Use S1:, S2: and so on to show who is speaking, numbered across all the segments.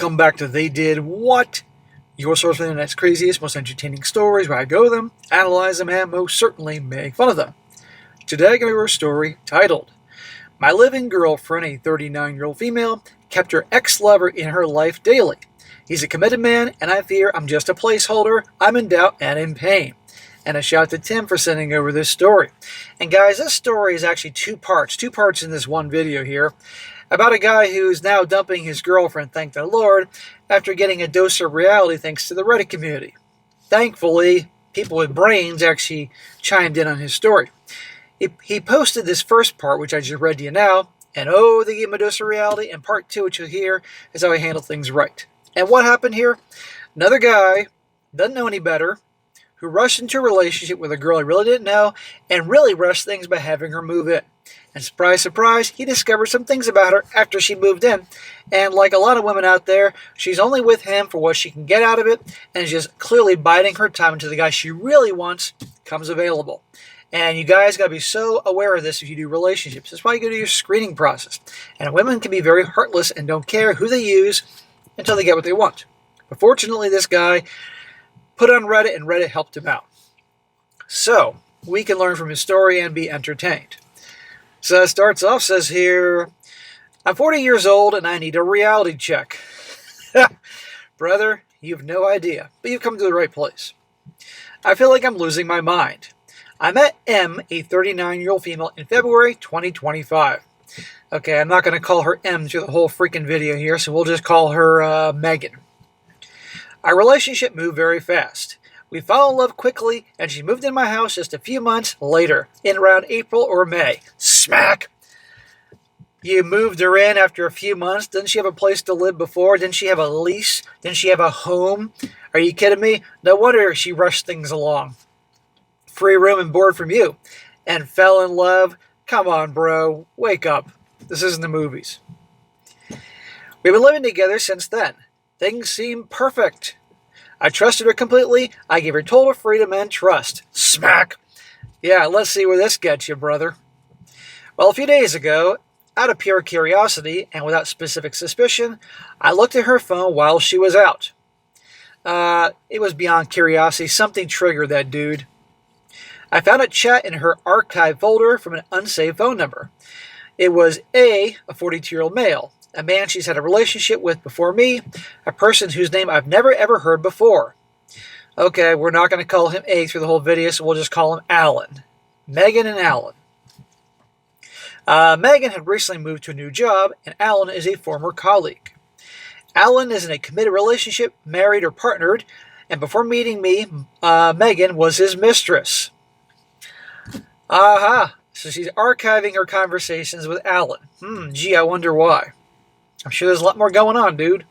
S1: Welcome back to They Did What? Your source for the internet's craziest, most entertaining stories, where I go them, analyze them, and most certainly make fun of them. Today I'm going to read a story titled, My Living Girlfriend, a 39-year-old female, kept her ex-lover in her life daily. He's a committed man, and I fear I'm just a placeholder. I'm in doubt and in pain. And a shout to Tim for sending over this story. And guys, this story is actually two parts in this one video here, about a guy who's now dumping his girlfriend, thank the Lord, after getting a dose of reality thanks to the Reddit community. Thankfully, people with brains actually chimed in on his story. He posted this first part, which I just read to you now, and oh, they gave him a dose of reality, and part two, which you'll hear, is how he handled things right. And what happened here? Another guy, doesn't know any better, who rushed into a relationship with a girl he really didn't know, and really rushed things by having her move in. And surprise, surprise, he discovered some things about her after she moved in. And like a lot of women out there, she's only with him for what she can get out of it, and is just clearly biding her time until the guy she really wants comes available. And you guys got to be so aware of this if you do relationships. That's why you go to your screening process. And women can be very heartless and don't care who they use until they get what they want. But fortunately, this guy put on Reddit, and Reddit helped him out. So, we can learn from his story and be entertained. So it starts off, says here, I'm 40 years old and I need a reality check. Brother, you have no idea, but you've come to the right place. I feel like I'm losing my mind. I met M, a 39-year-old female, in February 2025. Okay, I'm not going to call her M through the whole freaking video here, so we'll just call her Megan. Our relationship moved very fast. We fell in love quickly, and she moved in my house just a few months later, in around April or May. Smack! You moved her in after a few months? Didn't she have a place to live before? Didn't she have a lease? Didn't she have a home? Are you kidding me? No wonder she rushed things along. Free room and board from you. And fell in love? Come on, bro. Wake up. This isn't the movies. We've been living together since then. Things seem perfect. I trusted her completely. I gave her total freedom and trust. Smack! Yeah, let's see where this gets you, brother. Well, a few days ago, out of pure curiosity and without specific suspicion, I looked at her phone while she was out. It was beyond curiosity. Something triggered that dude. I found a chat in her archive folder from an unsaved phone number. It was a 42-year-old male. A man she's had a relationship with before me, a person whose name I've never ever heard before. Okay, we're not going to call him A through the whole video, so we'll just call him Alan. Megan and Alan. Megan had recently moved to a new job, and Alan is a former colleague. Alan is in a committed relationship, married or partnered, and before meeting me, Megan was his mistress. Aha, so she's archiving her conversations with Alan. Gee, I wonder why. I'm sure there's a lot more going on, dude.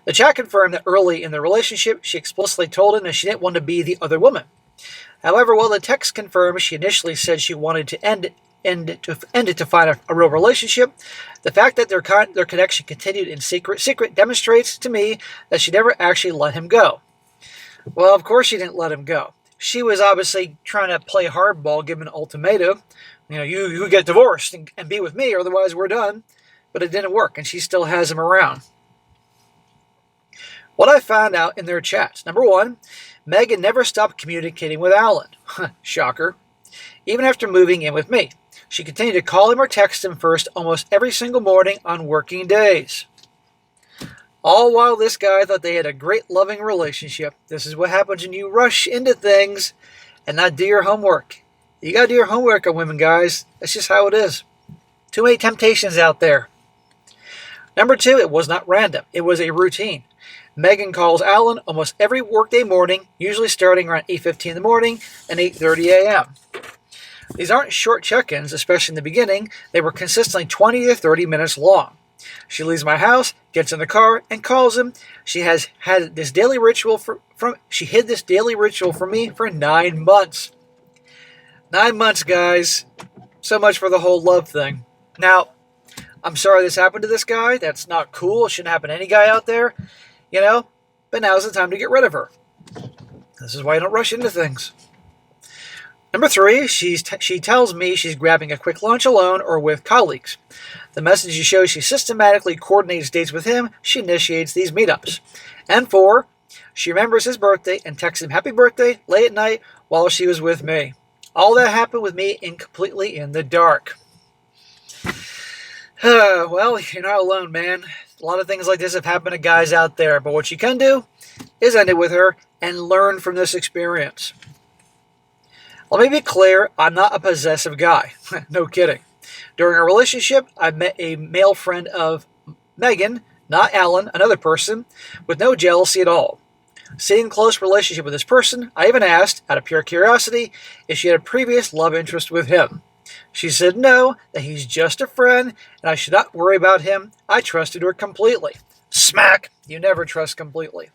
S1: The chat confirmed that early in the relationship, she explicitly told him that she didn't want to be the other woman. However, while the text confirmed she initially said she wanted to end it to find a real relationship, the fact that their connection continued in secret demonstrates to me that she never actually let him go. Well, of course she didn't let him go. She was obviously trying to play hardball, give him an ultimatum. You get divorced and be with me, or otherwise we're done. But it didn't work, and she still has him around. What I found out in their chats. Number one, Megan never stopped communicating with Alan. Shocker. Even after moving in with me. She continued to call him or text him first almost every single morning on working days. All while this guy thought they had a great loving relationship. This is what happens when you rush into things and not do your homework. You gotta do your homework on women, guys. That's just how it is. Too many temptations out there. Number two, it was not random. It was a routine. Megan calls Alan almost every workday morning, usually starting around 8:15 in the morning and 8:30 a.m. These aren't short check-ins, especially in the beginning. They were consistently 20 to 30 minutes long. She leaves my house, gets in the car, and calls him. She has had this daily ritual she hid this daily ritual from me for 9 months. 9 months, guys. So much for the whole love thing. Now, I'm sorry this happened to this guy. That's not cool. It shouldn't happen to any guy out there, but now's the time to get rid of her. This is why you don't rush into things. Number 3, she tells me she's grabbing a quick lunch alone or with colleagues. The message shows she systematically coordinates dates with him. She initiates these meetups. And 4, she remembers his birthday and texts him happy birthday late at night while she was with me. All that happened with me completely in the dark. Well, you're not alone, man. A lot of things like this have happened to guys out there. But what you can do is end it with her and learn from this experience. Let me be clear, I'm not a possessive guy. No kidding. During our relationship, I met a male friend of Megan, not Alan, another person, with no jealousy at all. Seeing close relationship with this person, I even asked, out of pure curiosity, if she had a previous love interest with him. She said no, that he's just a friend, and I should not worry about him. I trusted her completely. Smack! You never trust completely.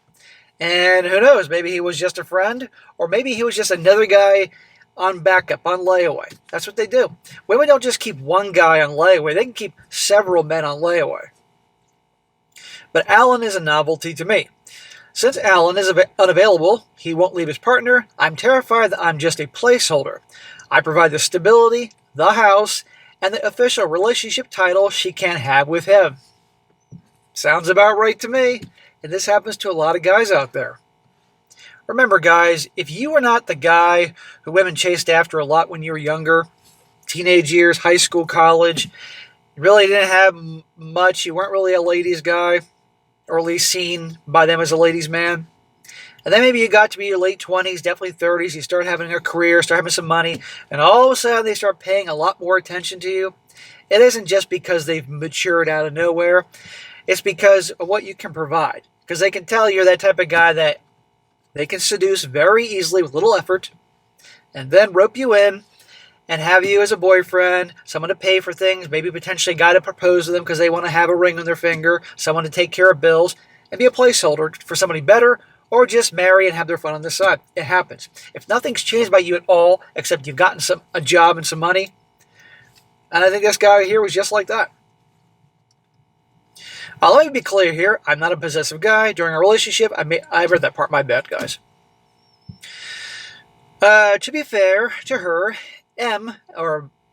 S1: And who knows, maybe he was just a friend, or maybe he was just another guy on backup, on layaway. That's what they do. Women don't just keep one guy on layaway. They can keep several men on layaway. But Alan is a novelty to me. Since Alan is unavailable, he won't leave his partner, I'm terrified that I'm just a placeholder. I provide the stability, the house, and the official relationship title she can't have with him. Sounds about right to me, and this happens to a lot of guys out there. Remember, guys, if you were not the guy who women chased after a lot when you were younger, teenage years, high school, college, you really didn't have much, you weren't really a ladies' guy, or at least seen by them as a ladies' man, and then maybe you got to be your late 20s, definitely 30s, you start having a career, start having some money, and all of a sudden they start paying a lot more attention to you, it isn't just because they've matured out of nowhere, it's because of what you can provide. Because they can tell you're that type of guy that they can seduce very easily with little effort, and then rope you in and have you as a boyfriend, someone to pay for things, maybe potentially a guy to propose to them because they want to have a ring on their finger, someone to take care of bills, and be a placeholder for somebody better, or just marry and have their fun on the side. It happens. If nothing's changed by you at all, except you've gotten a job and some money, and I think this guy here was just like that. Let me be clear here. I'm not a possessive guy. During a relationship, I read that part. My bad, guys. To be fair to her,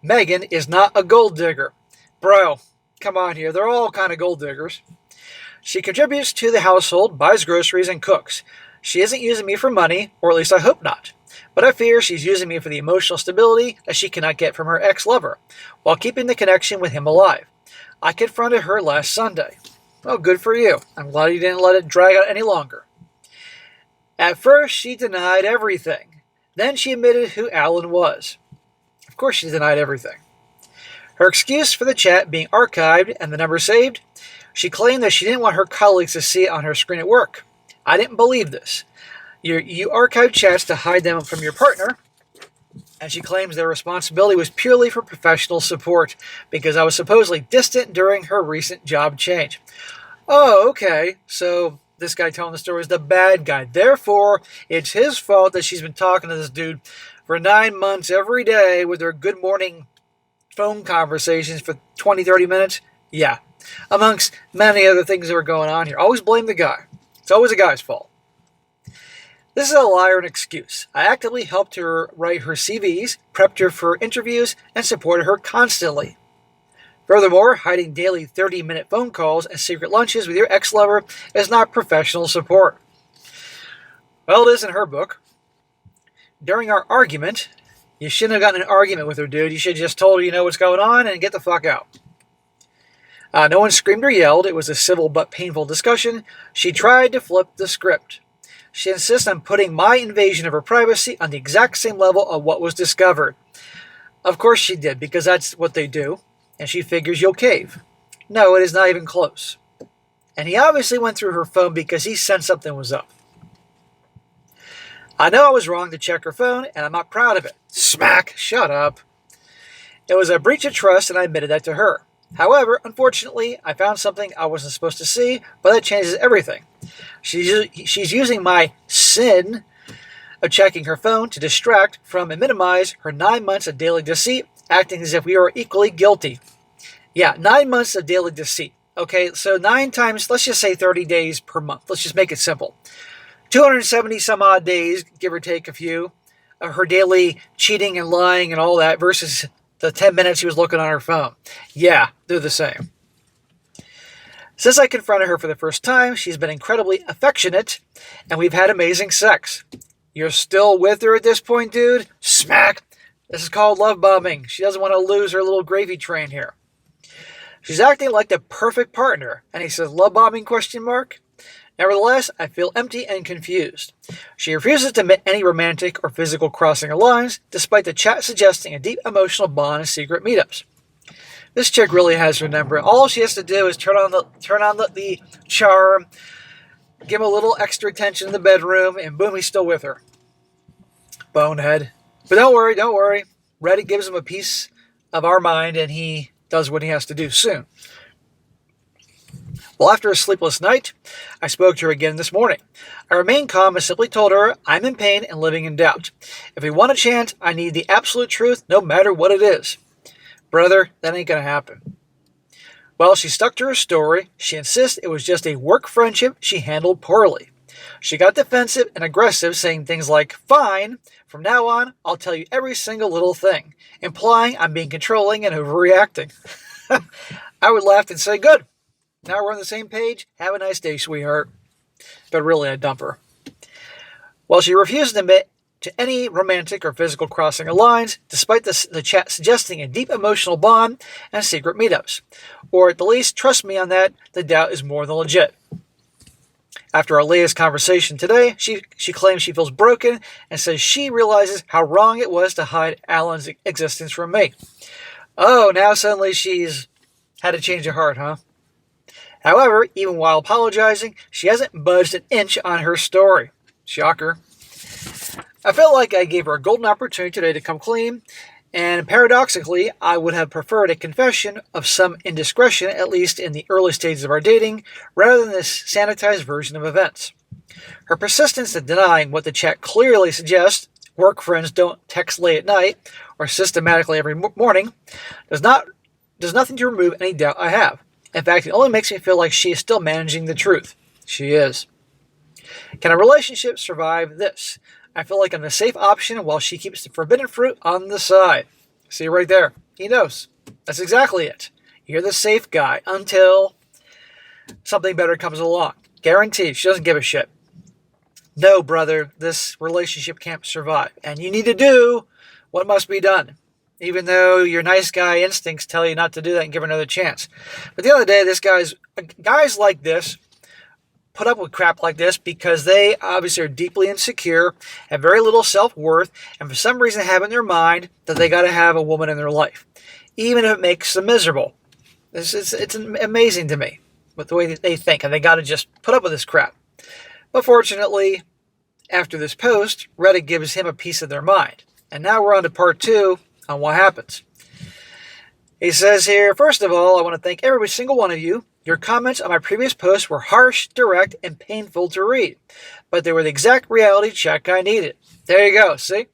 S1: Megan, is not a gold digger. Bro, come on here. They're all kind of gold diggers. She contributes to the household, buys groceries, and cooks. She isn't using me for money, or at least I hope not. But I fear she's using me for the emotional stability that she cannot get from her ex-lover, while keeping the connection with him alive. I confronted her last Sunday. Well, good for you. I'm glad you didn't let it drag out any longer. At first, she denied everything. Then she admitted who Alan was. Of course she denied everything. Her excuse for the chat being archived and the number saved, she claimed that she didn't want her colleagues to see it on her screen at work. I didn't believe this. You archive chats to hide them from your partner, and she claims their responsibility was purely for professional support because I was supposedly distant during her recent job change. Oh, okay, so this guy telling the story is the bad guy. Therefore, it's his fault that she's been talking to this dude for 9 months every day with her good morning phone conversations for 20, 30 minutes. Yeah, amongst many other things that were going on here. Always blame the guy. It's always a guy's fault. This is a lie or an excuse. I actively helped her write her CVs, prepped her for interviews, and supported her constantly. Furthermore, hiding daily 30-minute phone calls and secret lunches with your ex-lover is not professional support. Well, it is in her book. During our argument, you shouldn't have gotten an argument with her, dude. You should have just told her you know what's going on and get the fuck out. No one screamed or yelled. It was a civil but painful discussion. She tried to flip the script. She insists on putting my invasion of her privacy on the exact same level of what was discovered. Of course she did, because that's what they do, and she figures you'll cave. No, it is not even close. And he obviously went through her phone because he sensed something was up. I know I was wrong to check her phone, and I'm not proud of it. Smack! Shut up. It was a breach of trust, and I admitted that to her. However, unfortunately, I found something I wasn't supposed to see, but that changes everything. She's using my sin of checking her phone to distract from and minimize her 9 months of daily deceit, acting as if we are equally guilty. Yeah, 9 months of daily deceit. Okay, so 9 times, let's just say 30 days per month. Let's just make it simple. 270 some odd days, give or take a few, her daily cheating and lying and all that versus the 10 minutes she was looking on her phone. Yeah, they're the same. Since I confronted her for the first time, she's been incredibly affectionate, and we've had amazing sex. You're still with her at this point, dude? Smack! This is called love bombing. She doesn't want to lose her little gravy train here. She's acting like the perfect partner, and he says, love bombing, question mark? Nevertheless, I feel empty and confused. She refuses to admit any romantic or physical crossing of lines, despite the chat suggesting a deep emotional bond and secret meetups. This chick really has her number. All she has to do is turn on the charm, give him a little extra attention in the bedroom, and boom, he's still with her. Bonehead. But don't worry. Reddit gives him a piece of our mind, and he does what he has to do soon. Well, after a sleepless night, I spoke to her again this morning. I remained calm and simply told her I'm in pain and living in doubt. If we want a chance, I need the absolute truth, no matter what it is. Brother, that ain't gonna happen. Well, she stuck to her story. She insists it was just a work friendship she handled poorly. She got defensive and aggressive, saying things like, fine, from now on, I'll tell you every single little thing, implying I'm being controlling and overreacting. I would laugh and say, good. Now we're on the same page. Have a nice day, sweetheart. But really, I dump her. Well, she refused to admit to any romantic or physical crossing of lines, despite the chat suggesting a deep emotional bond and secret meetups. Or at the least, trust me on that, the doubt is more than legit. After our latest conversation today, she claims she feels broken and says she realizes how wrong it was to hide Alan's existence from me. Oh, now suddenly she's had a change of heart, huh? However, even while apologizing, she hasn't budged an inch on her story. Shocker. I felt like I gave her a golden opportunity today to come clean, and paradoxically, I would have preferred a confession of some indiscretion, at least in the early stages of our dating, rather than this sanitized version of events. Her persistence in denying what the chat clearly suggests, work friends don't text late at night, or systematically every morning, does nothing to remove any doubt I have. In fact, it only makes me feel like she is still managing the truth. She is. Can a relationship survive this? I feel like I'm a safe option while she keeps the forbidden fruit on the side. See right there. He knows. That's exactly it. You're the safe guy until something better comes along. Guaranteed. She doesn't give a shit. No, brother, this relationship can't survive. And you need to do what must be done. Even though your nice guy instincts tell you not to do that and give her another chance. But at the end of the day, guys like this put up with crap like this because they obviously are deeply insecure, have very little self-worth, and for some reason have in their mind that they got to have a woman in their life, even if it makes them miserable. It's amazing to me with the way that they think, and they got to just put up with this crap. But fortunately, after this post, Reddit gives him a piece of their mind. And now we're on to part 2 on what happens. He says here, first of all, I want to thank every single one of you. Your comments on my previous posts were harsh, direct, and painful to read, but they were the exact reality check I needed. There you go, see?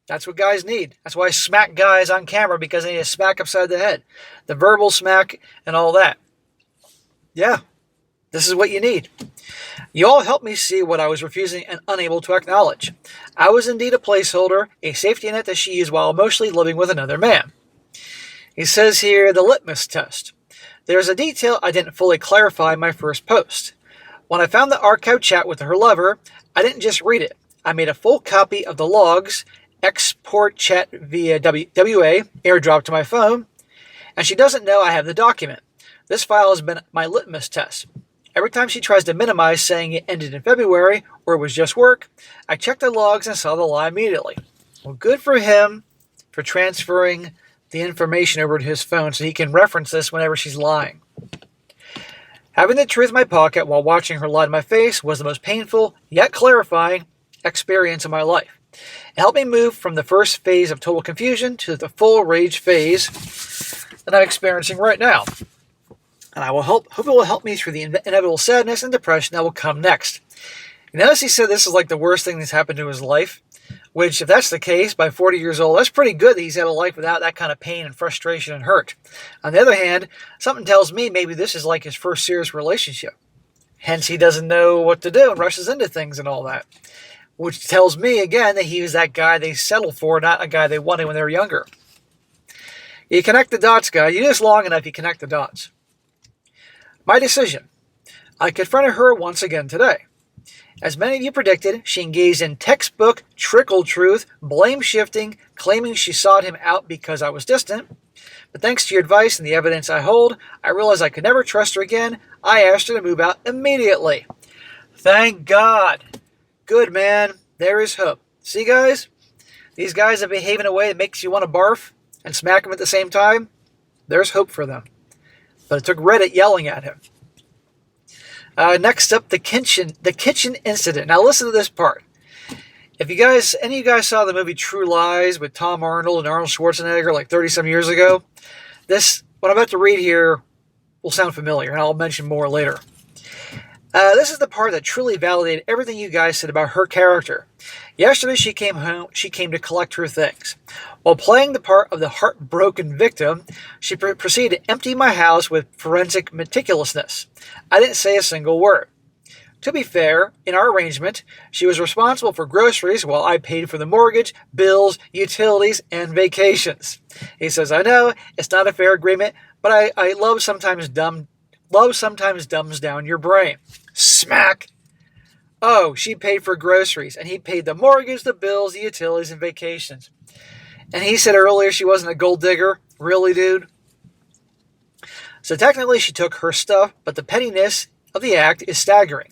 S1: That's what guys need. That's why I smack guys on camera, because they need a smack upside the head. The verbal smack and all that. Yeah, this is what you need. You all helped me see what I was refusing and unable to acknowledge. I was indeed a placeholder, a safety net that she used while emotionally living with another man. He says here, the litmus test. There's a detail I didn't fully clarify in my first post. When I found the archive chat with her lover, I didn't just read it. I made a full copy of the logs, export chat via WA, airdrop to my phone, and she doesn't know I have the document. This file has been my litmus test. Every time she tries to minimize saying it ended in February or it was just work, I checked the logs and saw the lie immediately. Well, good for him for transferring the information over to his phone so he can reference this whenever she's lying. Having the truth in my pocket while watching her lie to my face was the most painful, yet clarifying, experience of my life. It helped me move from the first phase of total confusion to the full rage phase that I'm experiencing right now. And I hope it will help me through the inevitable sadness and depression that will come next. You notice he said this is like the worst thing that's happened to his life, which, if that's the case, by 40 years old, that's pretty good that he's had a life without that kind of pain and frustration and hurt. On the other hand, something tells me maybe this is like his first serious relationship. Hence, he doesn't know what to do and rushes into things and all that. which tells me, again, that he was that guy they settled for, not a guy they wanted when they were younger. You connect the dots, guys. You do this long enough, you connect the dots. My decision. I confronted her once again today. As many of you predicted, she engaged in textbook trickle truth, blame shifting, claiming she sought him out because I was distant. But thanks to your advice and the evidence I hold, I realized I could never trust her again. I asked her to move out immediately. Thank God. Good, man. There is hope. See, guys? These guys that behave in a way that makes you want to barf and smack them at the same time, there's hope for them. But it took Reddit yelling at him. Next up, the kitchen incident. Now listen to this part. If you guys, any of you guys saw the movie True Lies with Tom Arnold and Arnold Schwarzenegger like 30-some years ago, what I'm about to read here will sound familiar, and I'll mention more later. This is the part that truly validated everything you guys said about her character. Yesterday she came home. She came to collect her things. While playing the part of the heartbroken victim, she proceeded to empty my house with forensic meticulousness. I didn't say a single word. To be fair, in our arrangement, she was responsible for groceries while I paid for the mortgage, bills, utilities, and vacations. He says, I know, it's not a fair agreement, but I love sometimes dumbs down your brain. Smack! Oh, she paid for groceries, and he paid the mortgage, the bills, the utilities, and vacations. And he said earlier she wasn't a gold digger. Really, dude? So technically she took her stuff, but the pettiness of the act is staggering.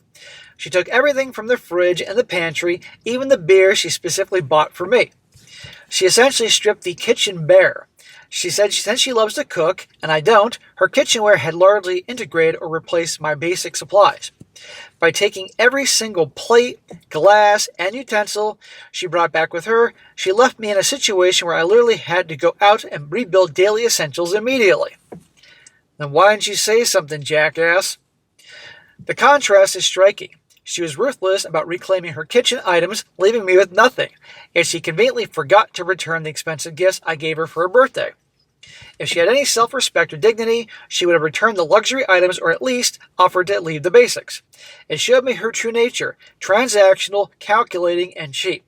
S1: She took everything from the fridge and the pantry, even the beer she specifically bought for me. She essentially stripped the kitchen bare. She said since she loves to cook, and I don't, her kitchenware had largely integrated or replaced my basic supplies. By taking every single plate, glass, and utensil she brought back with her, she left me in a situation where I literally had to go out and rebuild daily essentials immediately. Then why didn't you say something, jackass? The contrast is striking. She was ruthless about reclaiming her kitchen items, leaving me with nothing, and she conveniently forgot to return the expensive gifts I gave her for her birthday. If she had any self-respect or dignity, she would have returned the luxury items or at least offered to leave the basics. It showed me her true nature, transactional, calculating, and cheap.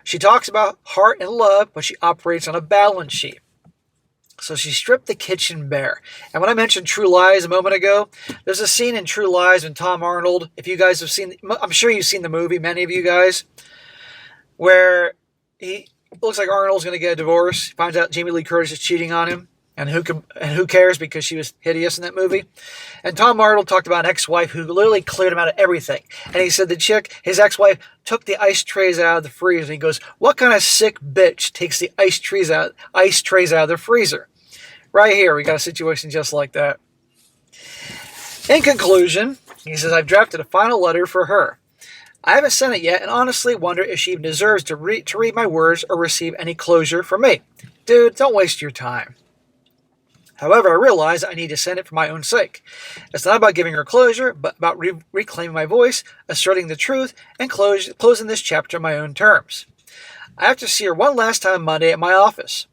S1: She talks about heart and love, but she operates on a balance sheet. So she stripped the kitchen bare. And when I mentioned True Lies a moment ago, there's a scene in True Lies when Tom Arnold, if you guys have seen, I'm sure you've seen the movie, many of you guys, where he looks like Arnold's going to get a divorce, finds out Jamie Lee Curtis is cheating on him, and who cares because she was hideous in that movie. And Tom Arnold talked about an ex-wife who literally cleared him out of everything. And he said his ex-wife, took the ice trays out of the freezer. And he goes, what kind of sick bitch takes the ice trays out of the freezer? Right here, we got a situation just like that. In conclusion, he says, I've drafted a final letter for her. I haven't sent it yet and honestly wonder if she even deserves to read my words or receive any closure from me. Dude, don't waste your time. However, I realize I need to send it for my own sake. It's not about giving her closure, but about reclaiming my voice, asserting the truth, and closing this chapter on my own terms. I have to see her one last time Monday at my office.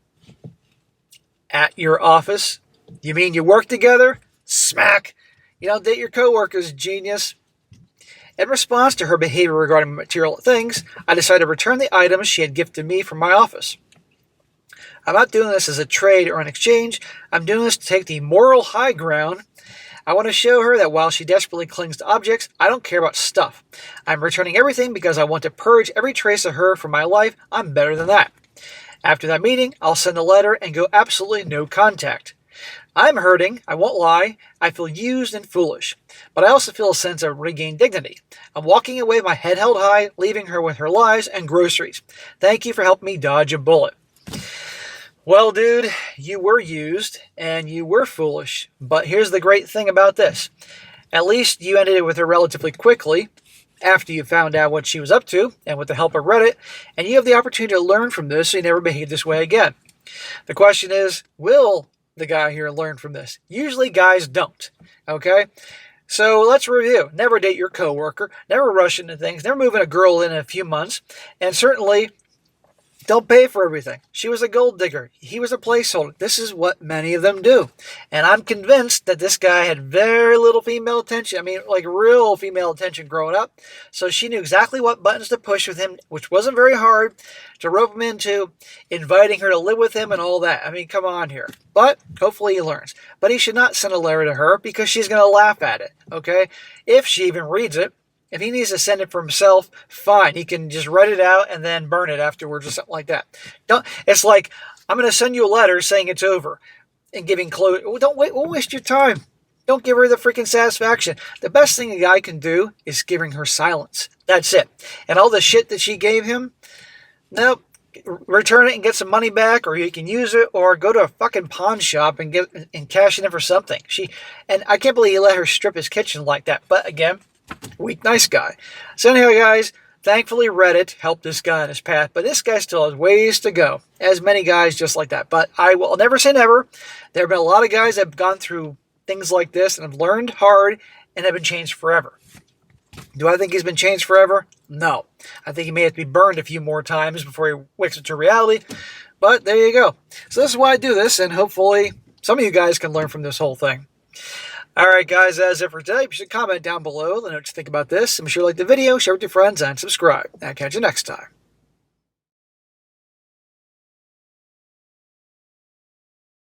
S1: At your office? You mean you work together? Smack! You don't date your coworkers, genius. In response to her behavior regarding material things, I decided to return the items she had gifted me from my office. I'm not doing this as a trade or an exchange. I'm doing this to take the moral high ground. I want to show her that while she desperately clings to objects, I don't care about stuff. I'm returning everything because I want to purge every trace of her from my life. I'm better than that. After that meeting, I'll send a letter and go absolutely no contact. I'm hurting, I won't lie. I feel used and foolish. But I also feel a sense of regained dignity. I'm walking away with my head held high, leaving her with her lies and groceries. Thank you for helping me dodge a bullet. Well, dude, you were used and you were foolish. But here's the great thing about this. At least you ended it with her relatively quickly after you found out what she was up to and with the help of Reddit. And you have the opportunity to learn from this so you never behave this way again. The question is, will the guy here learn from this? Usually guys don't. Okay? So let's review. Never date your coworker. Never rush into things. Never moving a girl in a few months. And certainly Don't pay for everything. She was a gold digger. He was a placeholder. This is what many of them do. And I'm convinced that this guy had very little female attention. I mean, like real female attention growing up. So she knew exactly what buttons to push with him, which wasn't very hard, to rope him into inviting her to live with him and all that. I mean, come on here. But hopefully he learns. But he should not send a letter to her because she's going to laugh at it, okay? If she even reads it. If he needs to send it for himself, fine. He can just write it out and then burn it afterwards or something like that. It's like, I'm going to send you a letter saying it's over and giving closure. Don't waste your time. Don't give her the freaking satisfaction. The best thing a guy can do is giving her silence. That's it. And all the shit that she gave him, nope. Return it and get some money back, or you can use it, or go to a fucking pawn shop and cash it in for something. And I can't believe he let her strip his kitchen like that. But again, weak, nice guy. So anyhow, guys, thankfully Reddit helped this guy on his path, but this guy still has ways to go, as many guys just like that. But I'll never say never. There have been a lot of guys that have gone through things like this and have learned hard and have been changed forever. Do I think he's been changed forever? No. I think he may have to be burned a few more times before he wakes up to reality. But there you go. So this is why I do this, and hopefully some of you guys can learn from this whole thing. Alright guys, that's it for today. You should comment down below. Let me know what you think about this. And be sure to like the video, share with your friends, and subscribe. I'll catch you next time.